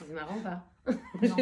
C'est marrant pas? Non.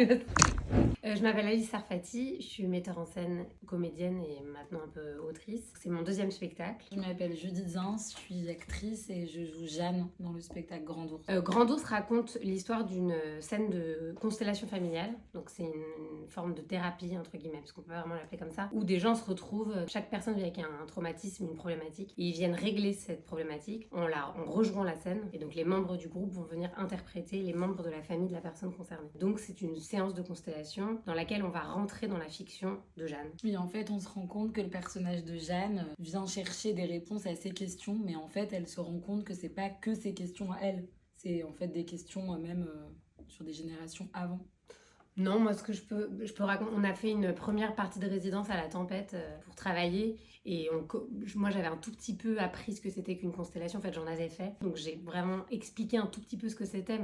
Je m'appelle Alice Sarfati, je suis metteur en scène, comédienne et maintenant un peu autrice. C'est mon deuxième spectacle. Je m'appelle Judith Zins, je suis actrice et je joue Jeanne dans le spectacle Grand Ours. Grand Ours raconte l'histoire d'une scène de constellation familiale. Donc c'est une forme de thérapie, entre guillemets, parce qu'on peut pas vraiment l'appeler comme ça, où des gens se retrouvent, chaque personne vient avec un traumatisme, une problématique, et ils viennent régler cette problématique en rejouant la scène. Et donc les membres du groupe vont venir interpréter les membres de la famille de la personne concernée. Donc c'est une séance de constellation dans laquelle on va rentrer dans la fiction de Jeanne. Oui, en fait, on se rend compte que le personnage de Jeanne vient chercher des réponses à ses questions, mais en fait, elle se rend compte que c'est pas que ses questions à elle. C'est en fait des questions même sur des générations avant. Non, moi ce que je peux raconter, on a fait une première partie de résidence à la Tempête pour travailler et moi j'avais un tout petit peu appris ce que c'était qu'une constellation, en fait j'en avais fait, donc j'ai vraiment expliqué un tout petit peu ce que c'était,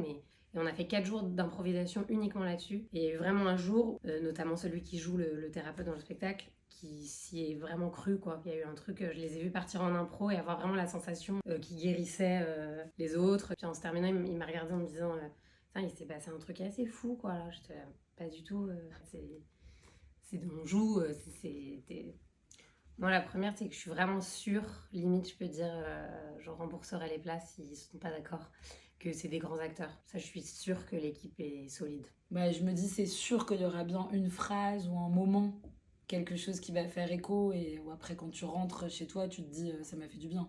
et on a fait 4 jours d'improvisation uniquement là-dessus, et vraiment un jour, notamment celui qui joue le thérapeute dans le spectacle, qui s'y est vraiment cru, quoi. Il y a eu un truc, je les ai vus partir en impro et avoir vraiment la sensation qu'ils guérissaient les autres. Puis en se terminant, il m'a regardé en me disant il s'est passé un truc assez fou, quoi. Là, j'étais pas du tout. C'est dont on joue. Moi, la première, c'est que je suis vraiment sûre, limite, je peux dire, je rembourserai les places s'ils ne sont pas d'accord, que c'est des grands acteurs. Ça, je suis sûre que l'équipe est solide. Bah, je me dis, c'est sûr qu'il y aura bien une phrase ou un moment, quelque chose qui va faire écho, et après, quand tu rentres chez toi, tu te dis, ça m'a fait du bien.